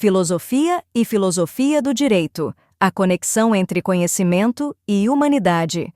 Filosofia e filosofia do direito, a conexão entre conhecimento e humanidade.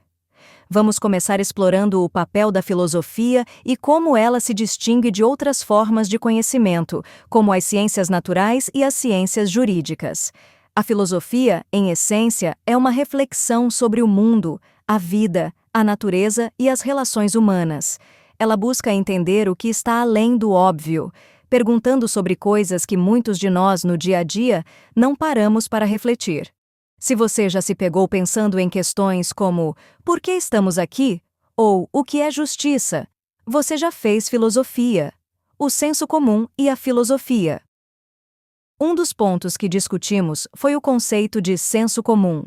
Vamos começar explorando o papel da filosofia e como ela se distingue de outras formas de conhecimento, como as ciências naturais e as ciências jurídicas. A filosofia, em essência, é uma reflexão sobre o mundo, a vida, a natureza e as relações humanas. Ela busca entender o que está além do óbvio, perguntando sobre coisas que muitos de nós, no dia a dia, não paramos para refletir. Se você já se pegou pensando em questões como por que estamos aqui? Ou o que é justiça? Você já fez filosofia. O senso comum e a filosofia. Um dos pontos que discutimos foi o conceito de senso comum.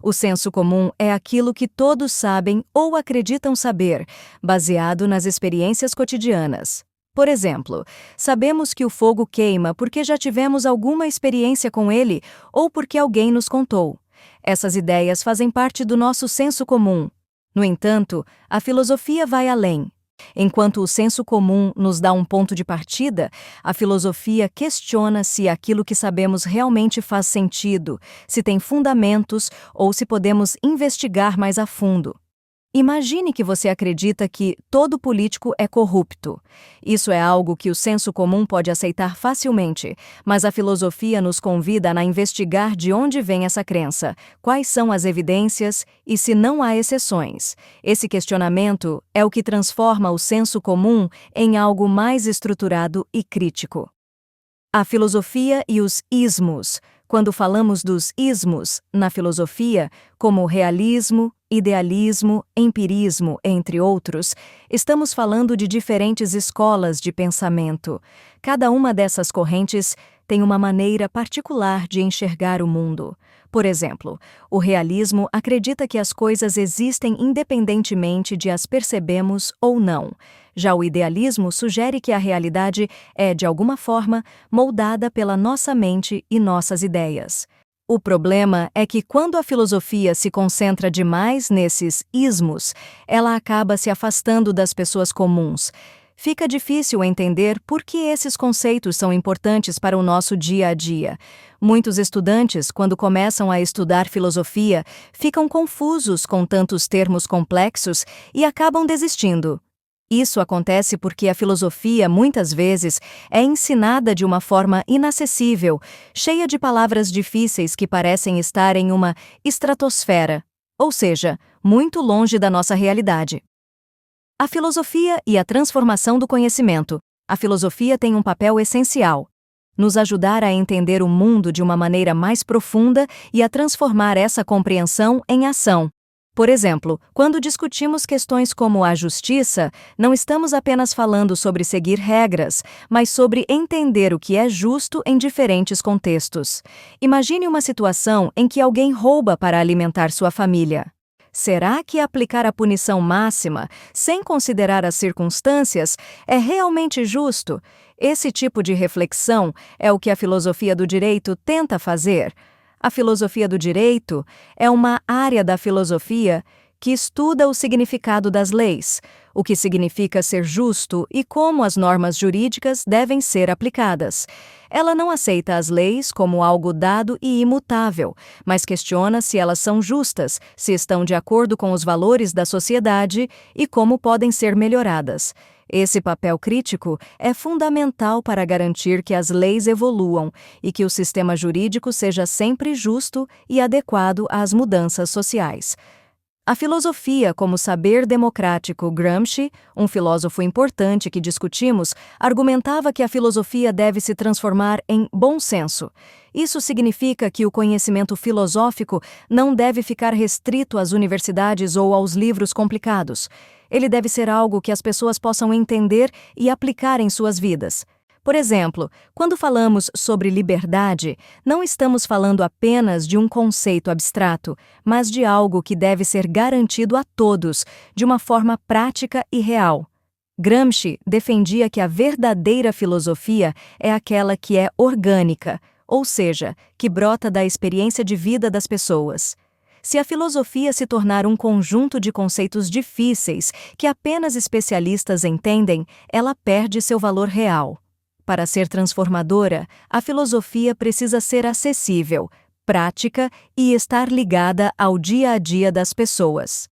O senso comum é aquilo que todos sabem ou acreditam saber, baseado nas experiências cotidianas. Por exemplo, sabemos que o fogo queima porque já tivemos alguma experiência com ele ou porque alguém nos contou. Essas ideias fazem parte do nosso senso comum. No entanto, a filosofia vai além. Enquanto o senso comum nos dá um ponto de partida, a filosofia questiona se aquilo que sabemos realmente faz sentido, se tem fundamentos ou se podemos investigar mais a fundo. Imagine que você acredita que todo político é corrupto. Isso é algo que o senso comum pode aceitar facilmente, mas a filosofia nos convida a investigar de onde vem essa crença, quais são as evidências e se não há exceções. Esse questionamento é o que transforma o senso comum em algo mais estruturado e crítico. A filosofia e os ismos. Quando falamos dos ismos na filosofia, como realismo, idealismo, empirismo, entre outros, estamos falando de diferentes escolas de pensamento. Cada uma dessas correntes tem uma maneira particular de enxergar o mundo. Por exemplo, o realismo acredita que as coisas existem independentemente de as percebemos ou não. Já o idealismo sugere que a realidade é, de alguma forma, moldada pela nossa mente e nossas ideias. O problema é que quando a filosofia se concentra demais nesses ismos, ela acaba se afastando das pessoas comuns. Fica difícil entender por que esses conceitos são importantes para o nosso dia a dia. Muitos estudantes, quando começam a estudar filosofia, ficam confusos com tantos termos complexos e acabam desistindo. Isso acontece porque a filosofia, muitas vezes, é ensinada de uma forma inacessível, cheia de palavras difíceis que parecem estar em uma estratosfera, ou seja, muito longe da nossa realidade. A filosofia e a transformação do conhecimento. A filosofia tem um papel essencial: nos ajudar a entender o mundo de uma maneira mais profunda e a transformar essa compreensão em ação. Por exemplo, quando discutimos questões como a justiça, não estamos apenas falando sobre seguir regras, mas sobre entender o que é justo em diferentes contextos. Imagine uma situação em que alguém rouba para alimentar sua família. Será que aplicar a punição máxima, sem considerar as circunstâncias, é realmente justo? Esse tipo de reflexão é o que a filosofia do direito tenta fazer. A filosofia do direito é uma área da filosofia que estuda o significado das leis, o que significa ser justo e como as normas jurídicas devem ser aplicadas. Ela não aceita as leis como algo dado e imutável, mas questiona se elas são justas, se estão de acordo com os valores da sociedade e como podem ser melhoradas. Esse papel crítico é fundamental para garantir que as leis evoluam e que o sistema jurídico seja sempre justo e adequado às mudanças sociais. A filosofia como saber democrático. Gramsci, um filósofo importante que discutimos, argumentava que a filosofia deve se transformar em bom senso. Isso significa que o conhecimento filosófico não deve ficar restrito às universidades ou aos livros complicados. Ele deve ser algo que as pessoas possam entender e aplicar em suas vidas. Por exemplo, quando falamos sobre liberdade, não estamos falando apenas de um conceito abstrato, mas de algo que deve ser garantido a todos, de uma forma prática e real. Gramsci defendia que a verdadeira filosofia é aquela que é orgânica, ou seja, que brota da experiência de vida das pessoas. Se a filosofia se tornar um conjunto de conceitos difíceis que apenas especialistas entendem, ela perde seu valor real. para ser transformadora, a filosofia precisa ser acessível, prática e estar ligada ao dia a dia das pessoas.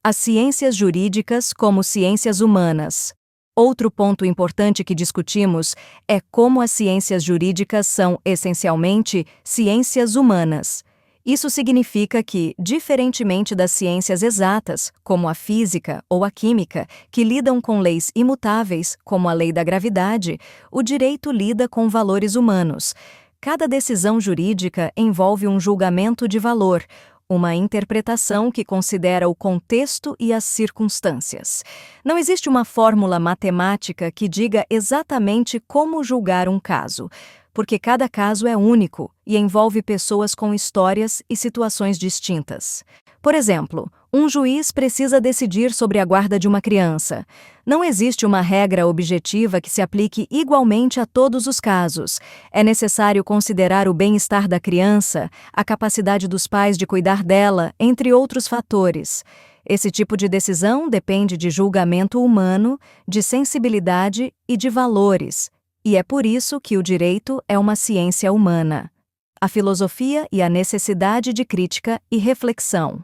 As ciências jurídicas como ciências humanas. Outro ponto importante que discutimos é como as ciências jurídicas são, essencialmente, ciências humanas. Isso significa que, diferentemente das ciências exatas, como a física ou a química, que lidam com leis imutáveis, como a lei da gravidade, o direito lida com valores humanos. Cada decisão jurídica envolve um julgamento de valor, uma interpretação que considera o contexto e as circunstâncias. Não existe uma fórmula matemática que diga exatamente como julgar um caso, porque cada caso é único e envolve pessoas com histórias e situações distintas. Por exemplo, um juiz precisa decidir sobre a guarda de uma criança. Não existe uma regra objetiva que se aplique igualmente a todos os casos. É necessário considerar o bem-estar da criança, a capacidade dos pais de cuidar dela, entre outros fatores. Esse tipo de decisão depende de julgamento humano, de sensibilidade e de valores. E é por isso que o direito é uma ciência humana. A filosofia e a necessidade de crítica e reflexão.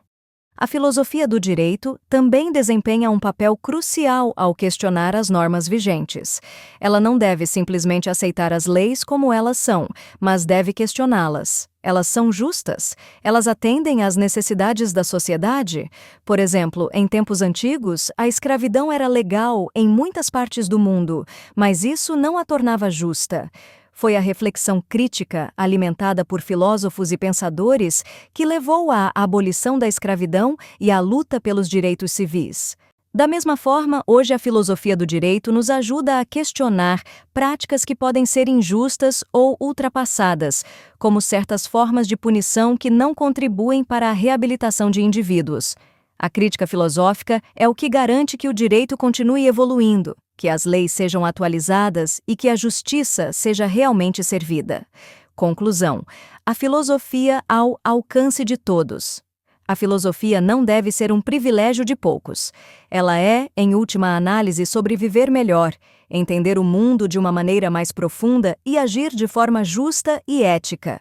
A filosofia do direito também desempenha um papel crucial ao questionar as normas vigentes. Ela não deve simplesmente aceitar as leis como elas são, mas deve questioná-las. Elas são justas? Elas atendem às necessidades da sociedade? Por exemplo, em tempos antigos, a escravidão era legal em muitas partes do mundo, mas isso não a tornava justa. Foi a reflexão crítica, alimentada por filósofos e pensadores, que levou à abolição da escravidão e à luta pelos direitos civis. Da mesma forma, hoje a filosofia do direito nos ajuda a questionar práticas que podem ser injustas ou ultrapassadas, como certas formas de punição que não contribuem para a reabilitação de indivíduos. A crítica filosófica é o que garante que o direito continue evoluindo, que as leis sejam atualizadas e que a justiça seja realmente servida. Conclusão: a filosofia ao alcance de todos. A filosofia não deve ser um privilégio de poucos. Ela é, em última análise, sobre viver melhor, entender o mundo de uma maneira mais profunda e agir de forma justa e ética.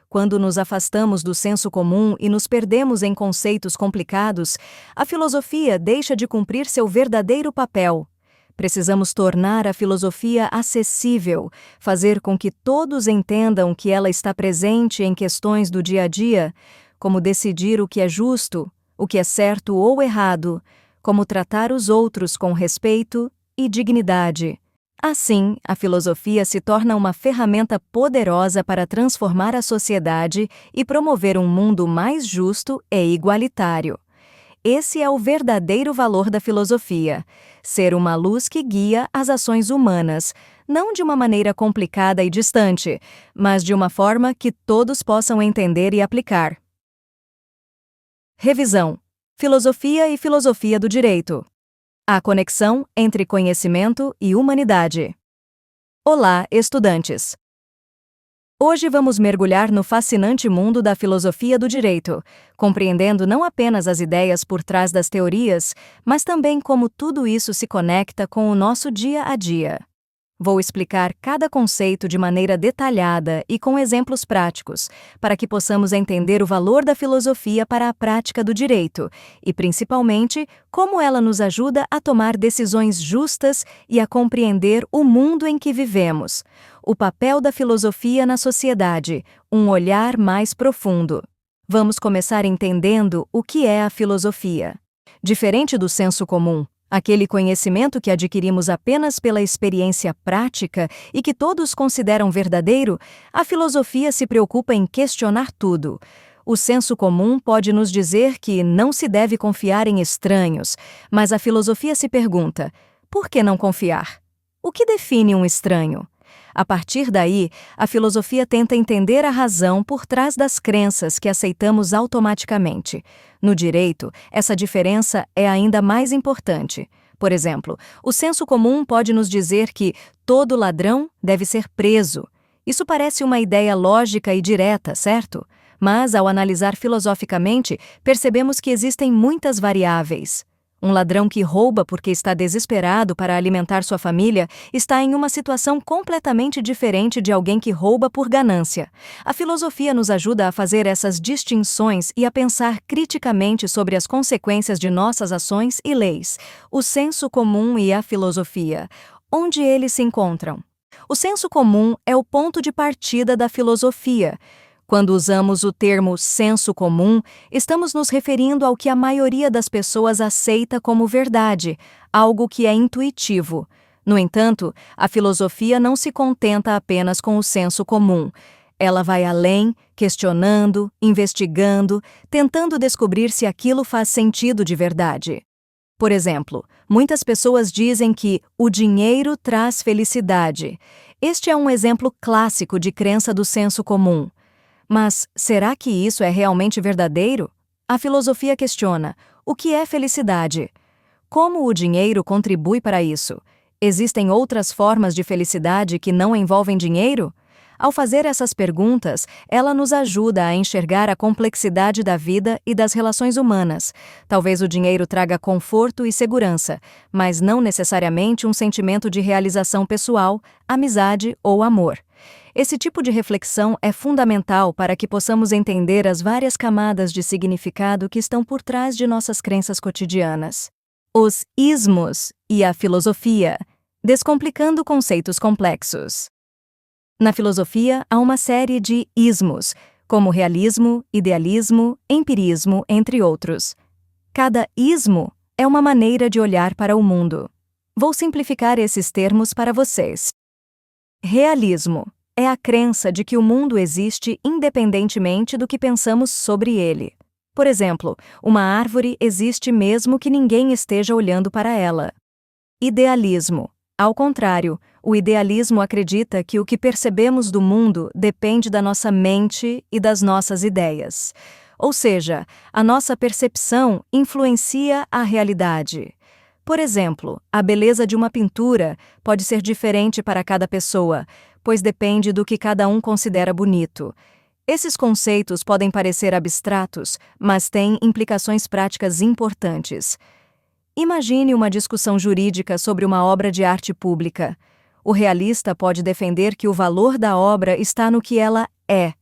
Quando nos afastamos do senso comum e nos perdemos em conceitos complicados, a filosofia deixa de cumprir seu verdadeiro papel. Precisamos tornar a filosofia acessível, fazer com que todos entendam que ela está presente em questões do dia a dia, como decidir o que é justo, o que é certo ou errado, como tratar os outros com respeito e dignidade. Assim, a filosofia se torna uma ferramenta poderosa para transformar a sociedade e promover um mundo mais justo e igualitário. Esse é o verdadeiro valor da filosofia: ser uma luz que guia as ações humanas, não de uma maneira complicada e distante, mas de uma forma que todos possam entender e aplicar. Revisão: Filosofia e filosofia do direito. A conexão entre conhecimento e humanidade. Olá, estudantes! Hoje vamos mergulhar no fascinante mundo da filosofia do direito, compreendendo não apenas as ideias por trás das teorias, mas também como tudo isso se conecta com o nosso dia a dia. Vou explicar cada conceito de maneira detalhada e com exemplos práticos, para que possamos entender o valor da filosofia para a prática do direito e, principalmente, como ela nos ajuda a tomar decisões justas e a compreender o mundo em que vivemos. O papel da filosofia na sociedade, um olhar mais profundo. Vamos começar entendendo o que é a filosofia. Diferente do senso comum, aquele conhecimento que adquirimos apenas pela experiência prática e que todos consideram verdadeiro, a filosofia se preocupa em questionar tudo. O senso comum pode nos dizer que não se deve confiar em estranhos, mas a filosofia se pergunta: por que não confiar? O que define um estranho? A partir daí, a filosofia tenta entender a razão por trás das crenças que aceitamos automaticamente. No direito, essa diferença é ainda mais importante. Por exemplo, o senso comum pode nos dizer que todo ladrão deve ser preso. Isso parece uma ideia lógica e direta, certo? Mas, ao analisar filosoficamente, percebemos que existem muitas variáveis. Um ladrão que rouba porque está desesperado para alimentar sua família está em uma situação completamente diferente de alguém que rouba por ganância. A filosofia nos ajuda a fazer essas distinções e a pensar criticamente sobre as consequências de nossas ações e leis. O senso comum e a filosofia. Onde eles se encontram? O senso comum é o ponto de partida da filosofia. Quando usamos o termo senso comum, estamos nos referindo ao que a maioria das pessoas aceita como verdade, algo que é intuitivo. No entanto, a filosofia não se contenta apenas com o senso comum. Ela vai além, questionando, investigando, tentando descobrir se aquilo faz sentido de verdade. Por exemplo, muitas pessoas dizem que o dinheiro traz felicidade. Este é um exemplo clássico de crença do senso comum. Mas será que isso é realmente verdadeiro? A filosofia questiona: o que é felicidade? Como o dinheiro contribui para isso? Existem outras formas de felicidade que não envolvem dinheiro? Ao fazer essas perguntas, ela nos ajuda a enxergar a complexidade da vida e das relações humanas. Talvez o dinheiro traga conforto e segurança, mas não necessariamente um sentimento de realização pessoal, amizade ou amor. Esse tipo de reflexão é fundamental para que possamos entender as várias camadas de significado que estão por trás de nossas crenças cotidianas. Os ismos e a filosofia, descomplicando conceitos complexos. Na filosofia, há uma série de ismos, como realismo, idealismo, empirismo, entre outros. Cada ismo é uma maneira de olhar para o mundo. Vou simplificar esses termos para vocês. Realismo é a crença de que o mundo existe independentemente do que pensamos sobre ele. Por exemplo, uma árvore existe mesmo que ninguém esteja olhando para ela. Idealismo. Ao contrário, o idealismo acredita que o que percebemos do mundo depende da nossa mente e das nossas ideias. Ou seja, a nossa percepção influencia a realidade. Por exemplo, a beleza de uma pintura pode ser diferente para cada pessoa, pois depende do que cada um considera bonito. Esses conceitos podem parecer abstratos, mas têm implicações práticas importantes. Imagine uma discussão jurídica sobre uma obra de arte pública. O realista pode defender que o valor da obra está no que ela é.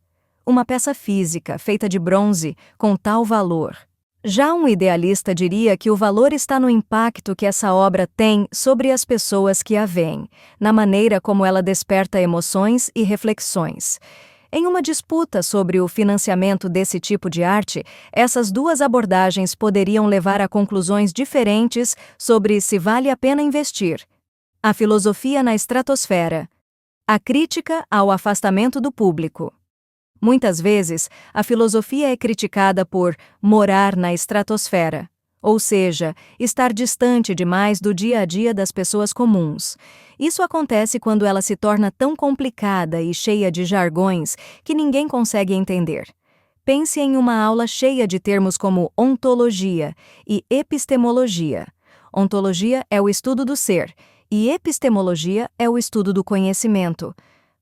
Uma peça física, feita de bronze, com tal valor. Já um idealista diria que o valor está no impacto que essa obra tem sobre as pessoas que a veem, na maneira como ela desperta emoções e reflexões. Em uma disputa sobre o financiamento desse tipo de arte, essas duas abordagens poderiam levar a conclusões diferentes sobre se vale a pena investir. A filosofia na estratosfera. A crítica ao afastamento do público. Muitas vezes, a filosofia é criticada por morar na estratosfera, ou seja, estar distante demais do dia a dia das pessoas comuns. Isso acontece quando ela se torna tão complicada e cheia de jargões que ninguém consegue entender. Pense em uma aula cheia de termos como ontologia e epistemologia. Ontologia é o estudo do ser, e epistemologia é o estudo do conhecimento.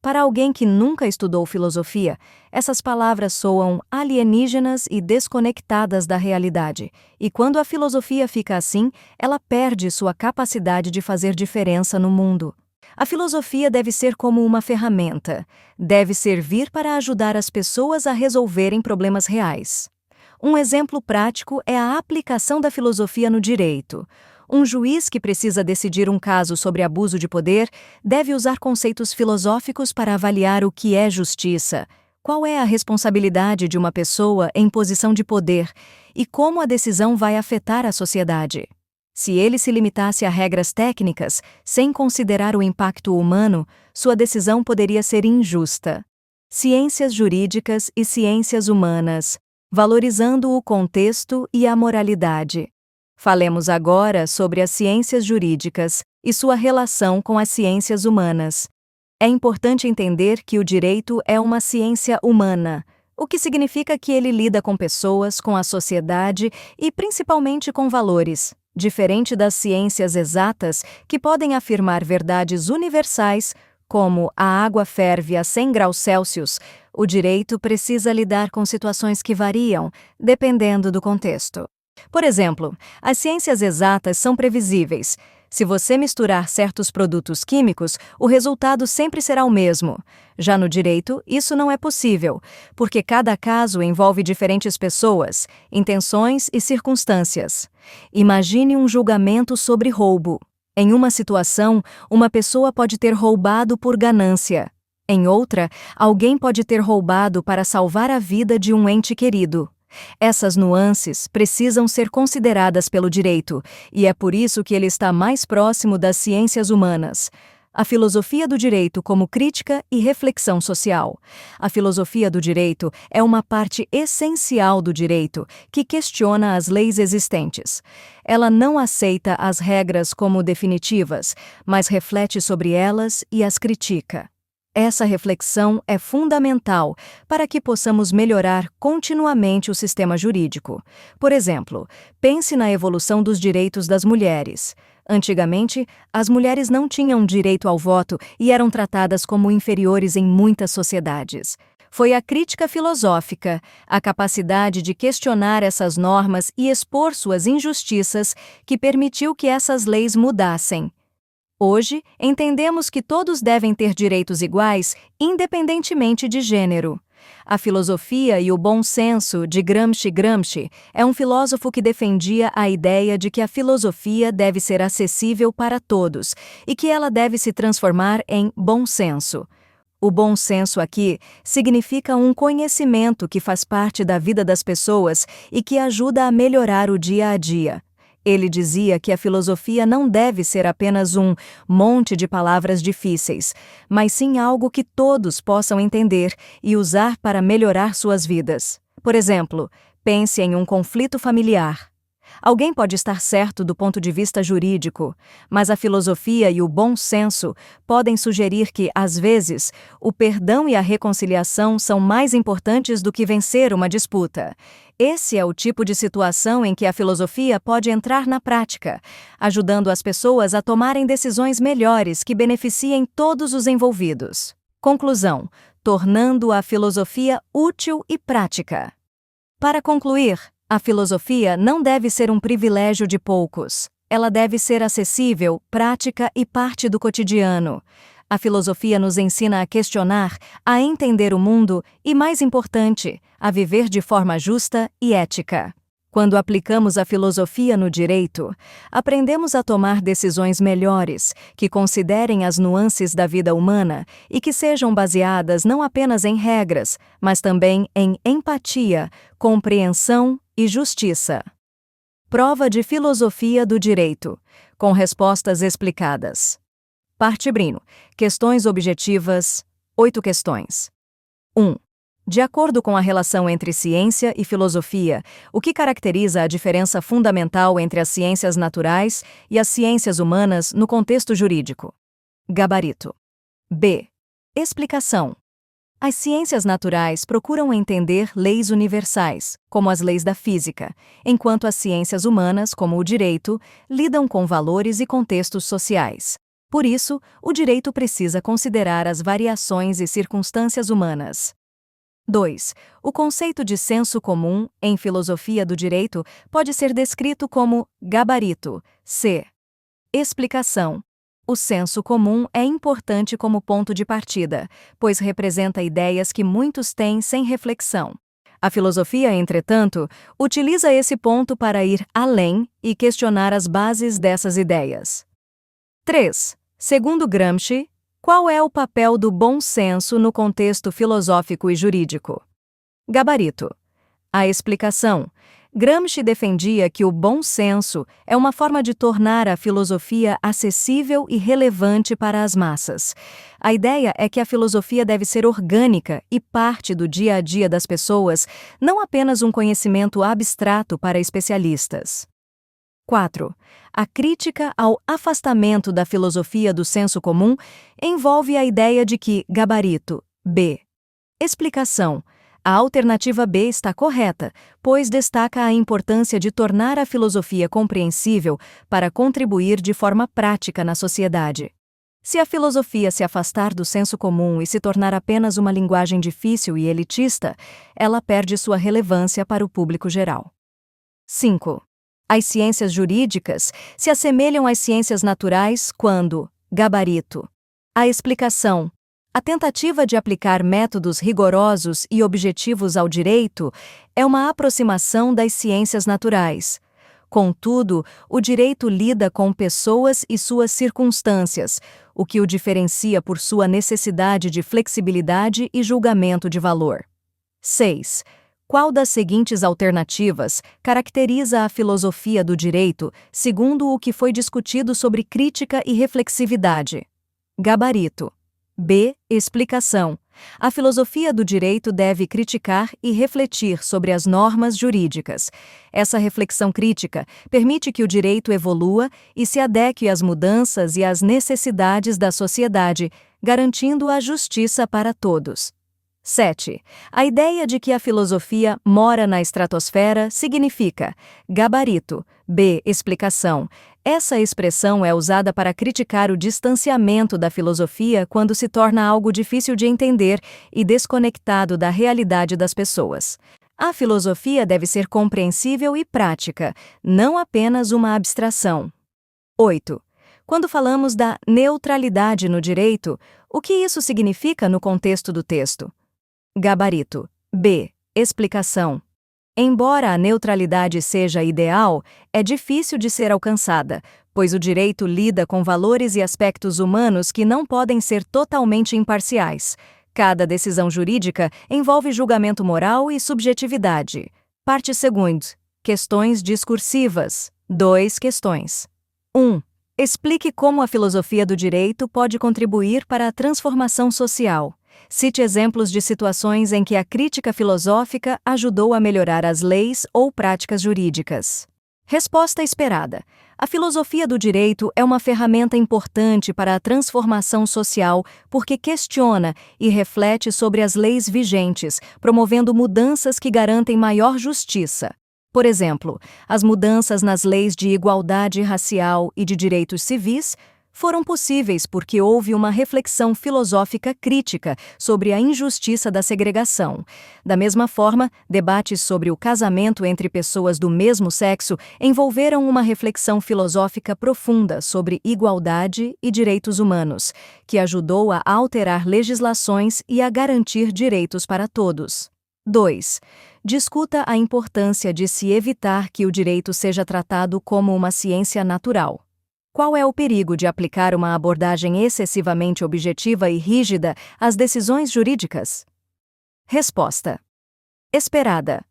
Para alguém que nunca estudou filosofia, essas palavras soam alienígenas e desconectadas da realidade, e quando a filosofia fica assim, ela perde sua capacidade de fazer diferença no mundo. A filosofia deve ser como uma ferramenta, deve servir para ajudar as pessoas a resolverem problemas reais. Um exemplo prático é a aplicação da filosofia no direito. Um juiz que precisa decidir um caso sobre abuso de poder deve usar conceitos filosóficos para avaliar o que é justiça, qual é a responsabilidade de uma pessoa em posição de poder e como a decisão vai afetar a sociedade. Se ele se limitasse a regras técnicas, sem considerar o impacto humano, sua decisão poderia ser injusta. Ciências jurídicas e ciências humanas, valorizando o contexto e a moralidade. Falemos agora sobre as ciências jurídicas e sua relação com as ciências humanas. É importante entender que o direito é uma ciência humana, o que significa que ele lida com pessoas, com a sociedade e principalmente com valores. Diferente das ciências exatas, que podem afirmar verdades universais, como a água ferve a 100 graus Celsius, o direito precisa lidar com situações que variam, dependendo do contexto. Por exemplo, as ciências exatas são previsíveis. Se você misturar certos produtos químicos, o resultado sempre será o mesmo. Já no direito, isso não é possível, porque cada caso envolve diferentes pessoas, intenções e circunstâncias. Imagine um julgamento sobre roubo. Em uma situação, uma pessoa pode ter roubado por ganância. Em outra, alguém pode ter roubado para salvar a vida de um ente querido. Essas nuances precisam ser consideradas pelo direito, e é por isso que ele está mais próximo das ciências humanas. A filosofia do direito como crítica e reflexão social. A filosofia do direito é uma parte essencial do direito que questiona as leis existentes. Ela não aceita as regras como definitivas, mas reflete sobre elas e as critica. Essa reflexão é fundamental para que possamos melhorar continuamente o sistema jurídico. Por exemplo, pense na evolução dos direitos das mulheres. Antigamente, as mulheres não tinham direito ao voto e eram tratadas como inferiores em muitas sociedades. Foi a crítica filosófica, a capacidade de questionar essas normas e expor suas injustiças, que permitiu que essas leis mudassem. Hoje, entendemos que todos devem ter direitos iguais, independentemente de gênero. A filosofia e o bom senso de Gramsci é um filósofo que defendia a ideia de que a filosofia deve ser acessível para todos e que ela deve se transformar em bom senso. O bom senso aqui significa um conhecimento que faz parte da vida das pessoas e que ajuda a melhorar o dia a dia. Ele dizia que a filosofia não deve ser apenas um monte de palavras difíceis, mas sim algo que todos possam entender e usar para melhorar suas vidas. Por exemplo, pense em um conflito familiar. Alguém pode estar certo do ponto de vista jurídico, mas a filosofia e o bom senso podem sugerir que, às vezes, o perdão e a reconciliação são mais importantes do que vencer uma disputa. Esse é o tipo de situação em que a filosofia pode entrar na prática, ajudando as pessoas a tomarem decisões melhores que beneficiem todos os envolvidos. Conclusão: tornando a filosofia útil e prática. Para concluir, a filosofia não deve ser um privilégio de poucos. Ela deve ser acessível, prática e parte do cotidiano. A filosofia nos ensina a questionar, a entender o mundo e, mais importante, a viver de forma justa e ética. Quando aplicamos a filosofia no direito, aprendemos a tomar decisões melhores, que considerem as nuances da vida humana e que sejam baseadas não apenas em regras, mas também em empatia, compreensão e justiça. Prova de filosofia do direito, com respostas explicadas. Parte Brino. Questões objetivas. 8 questões. 1. De acordo com a relação entre ciência e filosofia, o que caracteriza a diferença fundamental entre as ciências naturais e as ciências humanas no contexto jurídico? Gabarito. B. Explicação. As ciências naturais procuram entender leis universais, como as leis da física, enquanto as ciências humanas, como o direito, lidam com valores e contextos sociais. Por isso, o direito precisa considerar as variações e circunstâncias humanas. 2. O conceito de senso comum, em filosofia do direito, pode ser descrito como gabarito. C. Explicação. O senso comum é importante como ponto de partida, pois representa ideias que muitos têm sem reflexão. A filosofia, entretanto, utiliza esse ponto para ir além e questionar as bases dessas ideias. 3. Segundo Gramsci, qual é o papel do bom senso no contexto filosófico e jurídico? Gabarito. A explicação. Gramsci defendia que o bom senso é uma forma de tornar a filosofia acessível e relevante para as massas. A ideia é que a filosofia deve ser orgânica e parte do dia a dia das pessoas, não apenas um conhecimento abstrato para especialistas. 4. A crítica ao afastamento da filosofia do senso comum envolve a ideia de que gabarito. B. Explicação. A alternativa B está correta, pois destaca a importância de tornar a filosofia compreensível para contribuir de forma prática na sociedade. Se a filosofia se afastar do senso comum e se tornar apenas uma linguagem difícil e elitista, ela perde sua relevância para o público geral. 5. As ciências jurídicas se assemelham às ciências naturais quando: gabarito. A explicação. A tentativa de aplicar métodos rigorosos e objetivos ao direito é uma aproximação das ciências naturais. Contudo, o direito lida com pessoas e suas circunstâncias, o que o diferencia por sua necessidade de flexibilidade e julgamento de valor. 6. Qual das seguintes alternativas caracteriza a filosofia do direito, segundo o que foi discutido sobre crítica e reflexividade? Gabarito. B. Explicação. A filosofia do direito deve criticar e refletir sobre as normas jurídicas. Essa reflexão crítica permite que o direito evolua e se adeque às mudanças e às necessidades da sociedade, garantindo a justiça para todos. 7. A ideia de que a filosofia mora na estratosfera significa: gabarito. B. Explicação. Essa expressão é usada para criticar o distanciamento da filosofia quando se torna algo difícil de entender e desconectado da realidade das pessoas. A filosofia deve ser compreensível e prática, não apenas uma abstração. 8. Quando falamos da neutralidade no direito, o que isso significa no contexto do texto? Gabarito. B. Explicação. Embora a neutralidade seja ideal, é difícil de ser alcançada, pois o direito lida com valores e aspectos humanos que não podem ser totalmente imparciais. Cada decisão jurídica envolve julgamento moral e subjetividade. Parte 2. Questões discursivas. 2 questões. 1. Explique como a filosofia do direito pode contribuir para a transformação social. Cite exemplos de situações em que a crítica filosófica ajudou a melhorar as leis ou práticas jurídicas. Resposta esperada. A filosofia do direito é uma ferramenta importante para a transformação social porque questiona e reflete sobre as leis vigentes, promovendo mudanças que garantem maior justiça. Por exemplo, as mudanças nas leis de igualdade racial e de direitos civis foram possíveis porque houve uma reflexão filosófica crítica sobre a injustiça da segregação. Da mesma forma, debates sobre o casamento entre pessoas do mesmo sexo envolveram uma reflexão filosófica profunda sobre igualdade e direitos humanos, que ajudou a alterar legislações e a garantir direitos para todos. 2. Discuta a importância de se evitar que o direito seja tratado como uma ciência natural. Qual é o perigo de aplicar uma abordagem excessivamente objetiva e rígida às decisões jurídicas? Resposta. Esperada.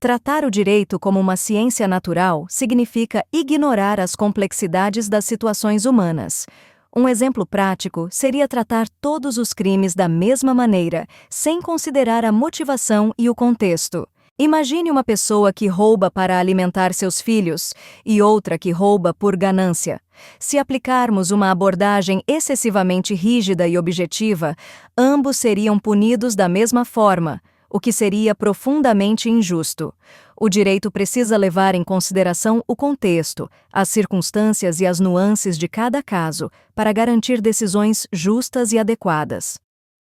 Tratar o direito como uma ciência natural significa ignorar as complexidades das situações humanas. Um exemplo prático seria tratar todos os crimes da mesma maneira, sem considerar a motivação e o contexto. Imagine uma pessoa que rouba para alimentar seus filhos e outra que rouba por ganância. Se aplicarmos uma abordagem excessivamente rígida e objetiva, ambos seriam punidos da mesma forma, o que seria profundamente injusto. O direito precisa levar em consideração o contexto, as circunstâncias e as nuances de cada caso para garantir decisões justas e adequadas.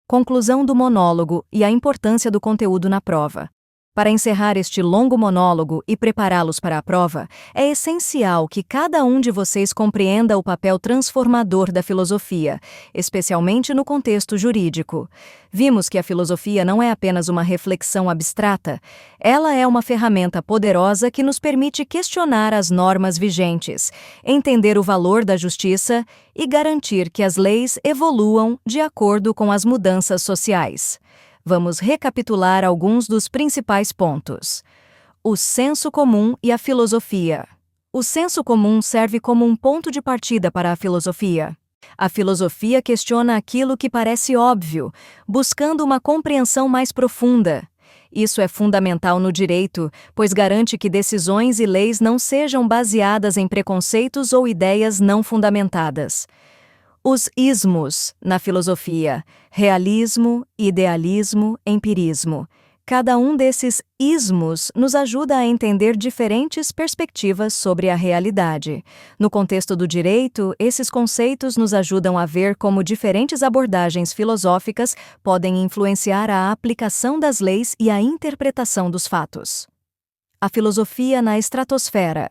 Conclusão do monólogo e a importância do conteúdo na prova. Para encerrar este longo monólogo e prepará-los para a prova, é essencial que cada um de vocês compreenda o papel transformador da filosofia, especialmente no contexto jurídico. Vimos que a filosofia não é apenas uma reflexão abstrata, ela é uma ferramenta poderosa que nos permite questionar as normas vigentes, entender o valor da justiça e garantir que as leis evoluam de acordo com as mudanças sociais. Vamos recapitular alguns dos principais pontos. O senso comum e a filosofia. O senso comum serve como um ponto de partida para a filosofia. A filosofia questiona aquilo que parece óbvio, buscando uma compreensão mais profunda. Isso é fundamental no direito, pois garante que decisões e leis não sejam baseadas em preconceitos ou ideias não fundamentadas. Os ismos na filosofia: realismo, idealismo, empirismo. Cada um desses ismos nos ajuda a entender diferentes perspectivas sobre a realidade. No contexto do direito, esses conceitos nos ajudam a ver como diferentes abordagens filosóficas podem influenciar a aplicação das leis e a interpretação dos fatos. A filosofia na estratosfera.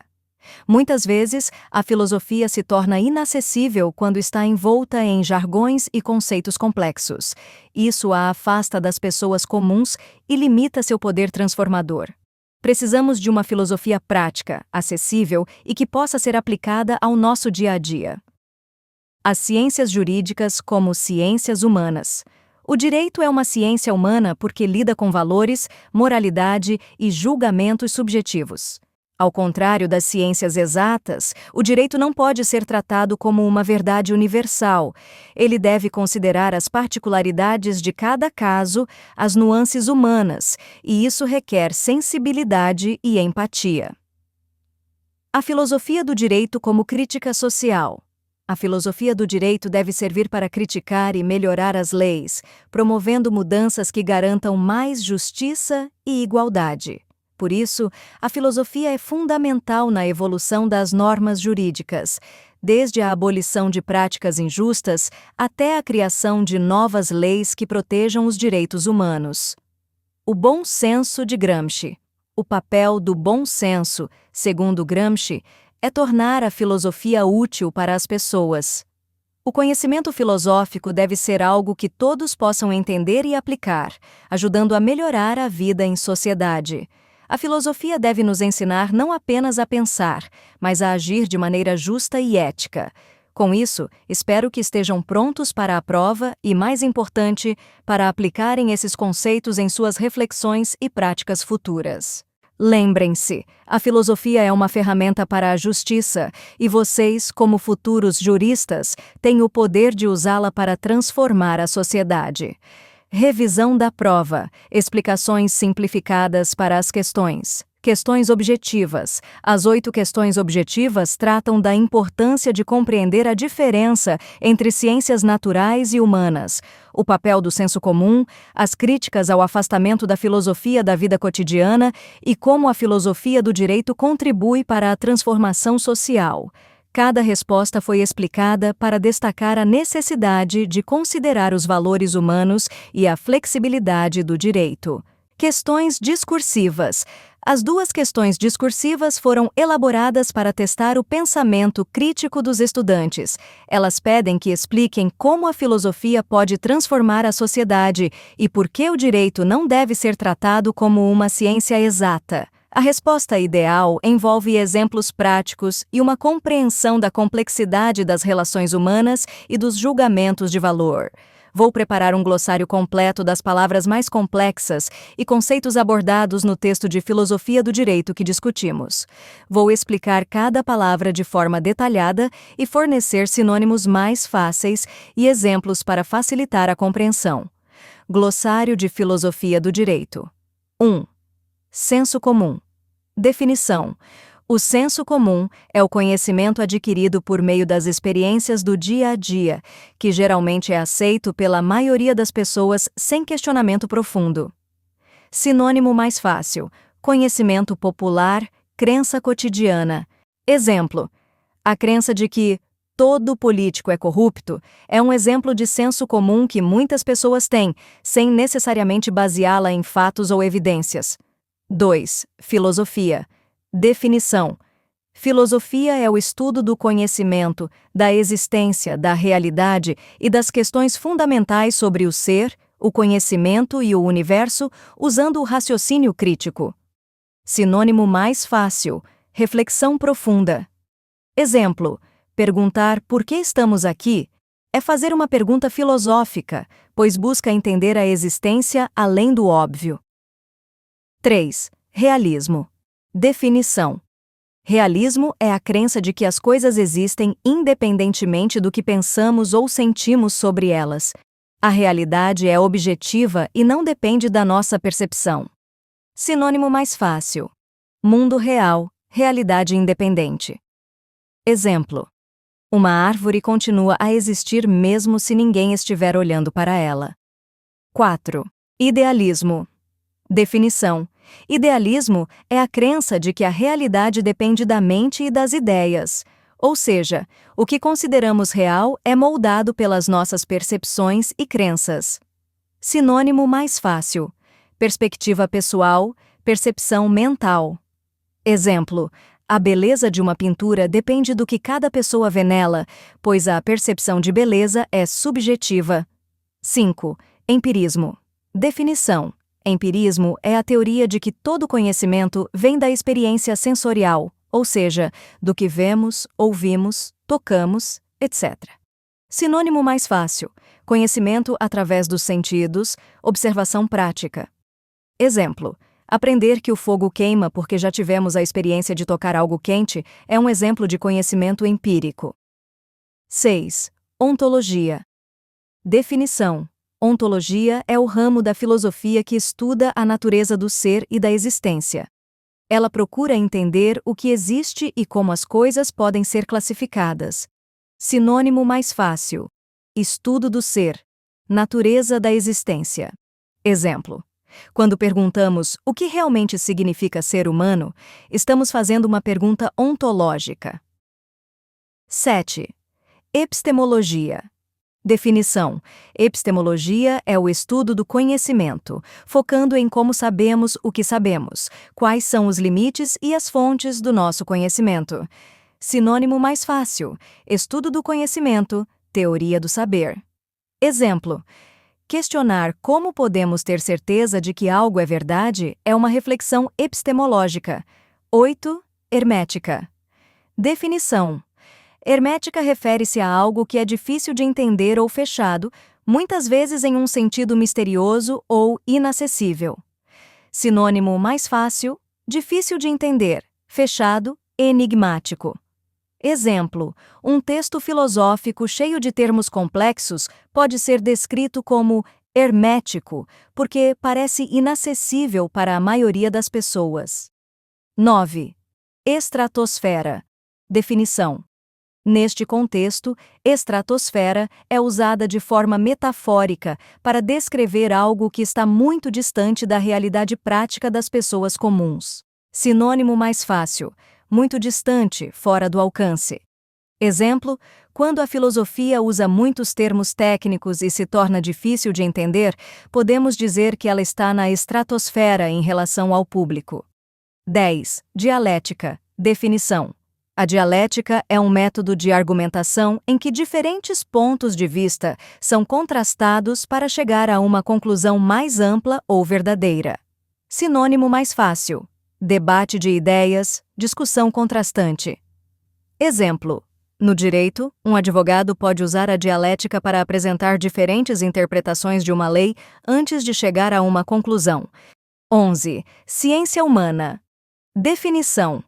Muitas vezes, a filosofia se torna inacessível quando está envolta em jargões e conceitos complexos. Isso a afasta das pessoas comuns e limita seu poder transformador. Precisamos de uma filosofia prática, acessível e que possa ser aplicada ao nosso dia a dia. As ciências jurídicas como ciências humanas. O direito é uma ciência humana porque lida com valores, moralidade e julgamentos subjetivos. Ao contrário das ciências exatas, o direito não pode ser tratado como uma verdade universal. Ele deve considerar as particularidades de cada caso, as nuances humanas, e isso requer sensibilidade e empatia. A filosofia do direito como crítica social. A filosofia do direito deve servir para criticar e melhorar as leis, promovendo mudanças que garantam mais justiça e igualdade. Por isso, a filosofia é fundamental na evolução das normas jurídicas, desde a abolição de práticas injustas até a criação de novas leis que protejam os direitos humanos. O bom senso de Gramsci. O papel do bom senso, segundo Gramsci, é tornar a filosofia útil para as pessoas. O conhecimento filosófico deve ser algo que todos possam entender e aplicar, ajudando a melhorar a vida em sociedade. A filosofia deve nos ensinar não apenas a pensar, mas a agir de maneira justa e ética. Com isso, espero que estejam prontos para a prova e, mais importante, para aplicarem esses conceitos em suas reflexões e práticas futuras. Lembrem-se, a filosofia é uma ferramenta para a justiça e vocês, como futuros juristas, têm o poder de usá-la para transformar a sociedade. Revisão da prova. Explicações simplificadas para as questões. Questões objetivas. As 8 questões objetivas tratam da importância de compreender a diferença entre ciências naturais e humanas, o papel do senso comum, as críticas ao afastamento da filosofia da vida cotidiana e como a filosofia do direito contribui para a transformação social. Cada resposta foi explicada para destacar a necessidade de considerar os valores humanos e a flexibilidade do direito. Questões discursivas. As 2 questões discursivas foram elaboradas para testar o pensamento crítico dos estudantes. Elas pedem que expliquem como a filosofia pode transformar a sociedade e por que o direito não deve ser tratado como uma ciência exata. A resposta ideal envolve exemplos práticos e uma compreensão da complexidade das relações humanas e dos julgamentos de valor. Vou preparar um glossário completo das palavras mais complexas e conceitos abordados no texto de Filosofia do Direito que discutimos. Vou explicar cada palavra de forma detalhada e fornecer sinônimos mais fáceis e exemplos para facilitar a compreensão. Glossário de Filosofia do Direito. 1. Senso comum. Definição. O senso comum é o conhecimento adquirido por meio das experiências do dia a dia, que geralmente é aceito pela maioria das pessoas sem questionamento profundo. Sinônimo mais fácil: conhecimento popular, crença cotidiana. Exemplo: a crença de que todo político é corrupto é um exemplo de senso comum que muitas pessoas têm, sem necessariamente baseá-la em fatos ou evidências. 2. Filosofia. Definição. Filosofia é o estudo do conhecimento, da existência, da realidade e das questões fundamentais sobre o ser, o conhecimento e o universo, usando o raciocínio crítico. Sinônimo mais fácil: reflexão profunda. Exemplo: perguntar por que estamos aqui é fazer uma pergunta filosófica, pois busca entender a existência além do óbvio. 3. Realismo. Definição. Realismo é a crença de que as coisas existem independentemente do que pensamos ou sentimos sobre elas. A realidade é objetiva e não depende da nossa percepção. Sinônimo mais fácil: mundo real, realidade independente. Exemplo: uma árvore continua a existir mesmo se ninguém estiver olhando para ela. 4. Idealismo. Definição. Idealismo é a crença de que a realidade depende da mente e das ideias. Ou seja, o que consideramos real é moldado pelas nossas percepções e crenças. Sinônimo mais fácil: perspectiva pessoal, percepção mental. Exemplo: a beleza de uma pintura depende do que cada pessoa vê nela, pois a percepção de beleza é subjetiva. 5. Empirismo. Definição: empirismo é a teoria de que todo conhecimento vem da experiência sensorial, ou seja, do que vemos, ouvimos, tocamos, etc. Sinônimo mais fácil: conhecimento através dos sentidos, observação prática. Exemplo: aprender que o fogo queima porque já tivemos a experiência de tocar algo quente é um exemplo de conhecimento empírico. 6. Ontologia. Definição: ontologia é o ramo da filosofia que estuda a natureza do ser e da existência. Ela procura entender o que existe e como as coisas podem ser classificadas. Sinônimo mais fácil: estudo do ser, natureza da existência. Exemplo: quando perguntamos o que realmente significa ser humano, estamos fazendo uma pergunta ontológica. 7. Epistemologia. Definição: epistemologia é o estudo do conhecimento, focando em como sabemos o que sabemos, quais são os limites e as fontes do nosso conhecimento. Sinônimo mais fácil: estudo do conhecimento, teoria do saber. Exemplo: questionar como podemos ter certeza de que algo é verdade é uma reflexão epistemológica. 8. Hermética. Definição: hermética refere-se a algo que é difícil de entender ou fechado, muitas vezes em um sentido misterioso ou inacessível. Sinônimo mais fácil: difícil de entender, fechado, enigmático. Exemplo: um texto filosófico cheio de termos complexos pode ser descrito como hermético, porque parece inacessível para a maioria das pessoas. 9. Estratosfera. Definição: neste contexto, estratosfera é usada de forma metafórica para descrever algo que está muito distante da realidade prática das pessoas comuns. Sinônimo mais fácil: muito distante, fora do alcance. Exemplo: quando a filosofia usa muitos termos técnicos e se torna difícil de entender, podemos dizer que ela está na estratosfera em relação ao público. 10. Dialética. Definição: a dialética é um método de argumentação em que diferentes pontos de vista são contrastados para chegar a uma conclusão mais ampla ou verdadeira. Sinônimo mais fácil: debate de ideias, discussão contrastante. Exemplo: no direito, um advogado pode usar a dialética para apresentar diferentes interpretações de uma lei antes de chegar a uma conclusão. 11. Ciência humana. Definição: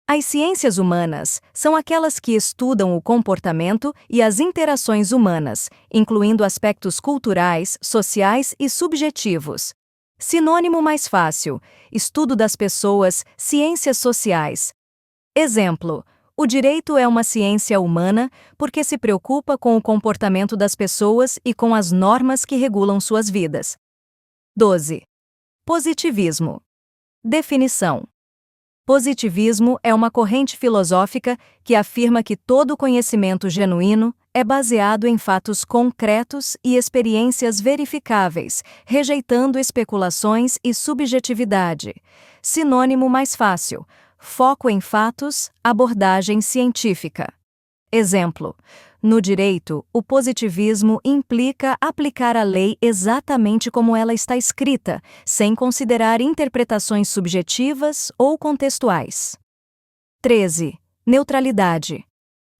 as ciências humanas são aquelas que estudam o comportamento e as interações humanas, incluindo aspectos culturais, sociais e subjetivos. Sinônimo mais fácil: estudo das pessoas, ciências sociais. Exemplo: o direito é uma ciência humana porque se preocupa com o comportamento das pessoas e com as normas que regulam suas vidas. 12. Positivismo. Definição: positivismo é uma corrente filosófica que afirma que todo conhecimento genuíno é baseado em fatos concretos e experiências verificáveis, rejeitando especulações e subjetividade. Sinônimo mais fácil: foco em fatos, abordagem científica. Exemplo: no direito, o positivismo implica aplicar a lei exatamente como ela está escrita, sem considerar interpretações subjetivas ou contextuais. 13. Neutralidade.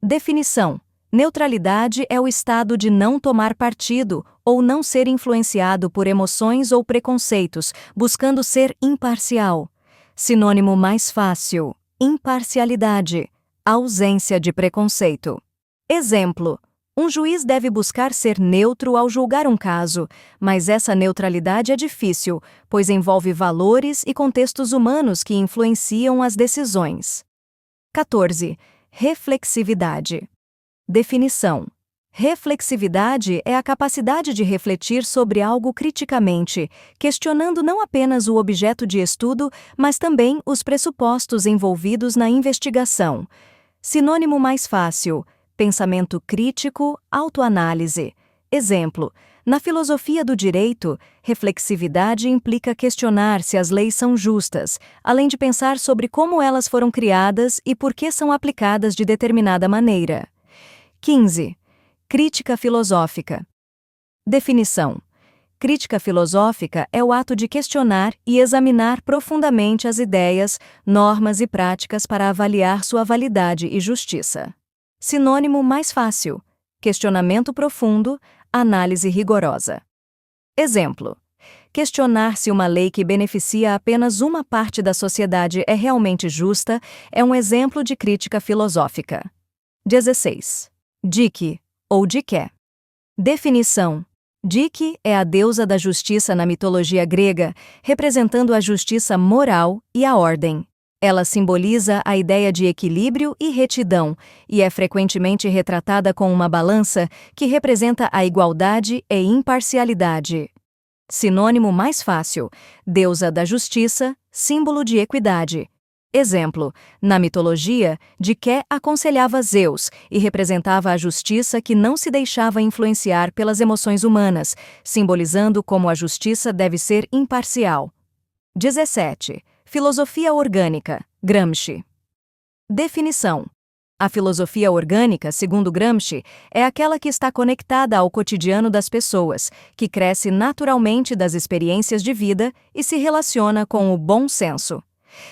Definição: neutralidade é o estado de não tomar partido ou não ser influenciado por emoções ou preconceitos, buscando ser imparcial. Sinônimo mais fácil: imparcialidade, ausência de preconceito. Exemplo: um juiz deve buscar ser neutro ao julgar um caso, mas essa neutralidade é difícil, pois envolve valores e contextos humanos que influenciam as decisões. 14. Reflexividade. Definição: reflexividade é a capacidade de refletir sobre algo criticamente, questionando não apenas o objeto de estudo, mas também os pressupostos envolvidos na investigação. Sinônimo mais fácil: pensamento crítico, autoanálise. Exemplo: Na filosofia do direito, reflexividade implica questionar se as leis são justas, além de pensar sobre como elas foram criadas e por que são aplicadas de determinada maneira. 15. Crítica filosófica. Definição: crítica filosófica é o ato de questionar e examinar profundamente as ideias, normas e práticas para avaliar sua validade e justiça. Sinônimo mais fácil: questionamento profundo, análise rigorosa. Exemplo: questionar se uma lei que beneficia apenas uma parte da sociedade é realmente justa é um exemplo de crítica filosófica. 16. Dike, ou Diké. Definição: Dike é a deusa da justiça na mitologia grega, representando a justiça moral e a ordem. Ela simboliza a ideia de equilíbrio e retidão e é frequentemente retratada com uma balança que representa a igualdade e imparcialidade. Sinônimo mais fácil: deusa da justiça, símbolo de equidade. Exemplo: na mitologia, Diké aconselhava Zeus e representava a justiça que não se deixava influenciar pelas emoções humanas, simbolizando como a justiça deve ser imparcial. 17. Filosofia orgânica, Gramsci. Definição: a filosofia orgânica, segundo Gramsci, é aquela que está conectada ao cotidiano das pessoas, que cresce naturalmente das experiências de vida e se relaciona com o bom senso.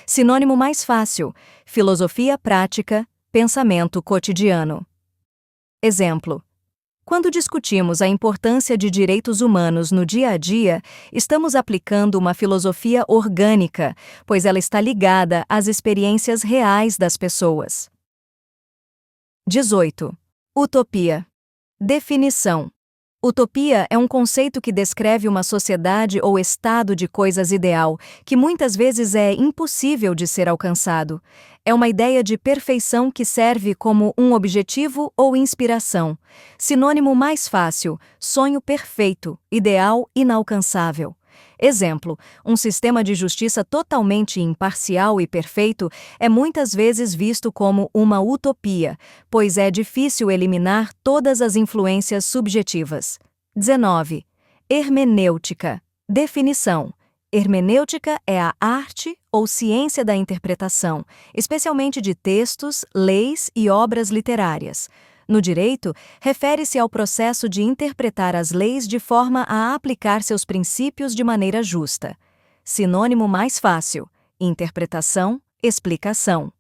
Sinônimo mais fácil: filosofia prática, pensamento cotidiano. Exemplo: quando discutimos a importância de direitos humanos no dia a dia, estamos aplicando uma filosofia orgânica, pois ela está ligada às experiências reais das pessoas. 18. Utopia. Definição: utopia é um conceito que descreve uma sociedade ou estado de coisas ideal, que muitas vezes é impossível de ser alcançado. É uma ideia de perfeição que serve como um objetivo ou inspiração. Sinônimo mais fácil: sonho perfeito, ideal inalcançável. Exemplo: um sistema de justiça totalmente imparcial e perfeito é muitas vezes visto como uma utopia, pois é difícil eliminar todas as influências subjetivas. 19. Hermenêutica. Definição: hermenêutica é a arte ou ciência da interpretação, especialmente de textos, leis e obras literárias. No direito, refere-se ao processo de interpretar as leis de forma a aplicar seus princípios de maneira justa. Sinônimo mais fácil: interpretação, explicação.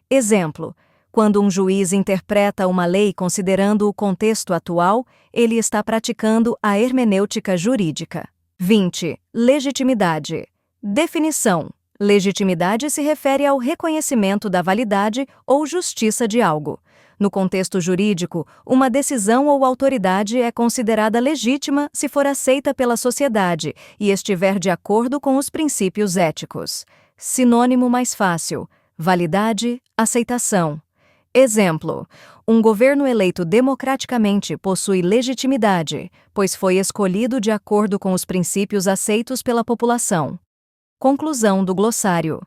Exemplo: quando um juiz interpreta uma lei considerando o contexto atual, ele está praticando a hermenêutica jurídica. 20. Legitimidade. Definição: legitimidade se refere ao reconhecimento da validade ou justiça de algo. No contexto jurídico, uma decisão ou autoridade é considerada legítima se for aceita pela sociedade e estiver de acordo com os princípios éticos. Sinônimo mais fácil: validade, aceitação. Exemplo: um governo eleito democraticamente possui legitimidade, pois foi escolhido de acordo com os princípios aceitos pela população. Conclusão do glossário.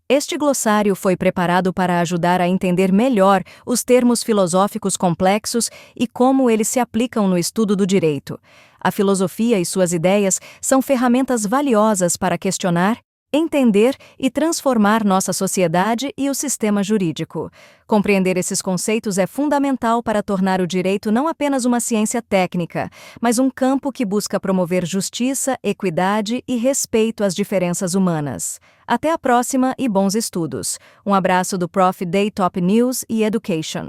Este glossário foi preparado para ajudar a entender melhor os termos filosóficos complexos e como eles se aplicam no estudo do direito. A filosofia e suas ideias são ferramentas valiosas para questionar, entender e transformar nossa sociedade e o sistema jurídico. Compreender esses conceitos é fundamental para tornar o direito não apenas uma ciência técnica, mas um campo que busca promover justiça, equidade e respeito às diferenças humanas. Até a próxima e bons estudos. Um abraço do Prof. Day Top News e Education.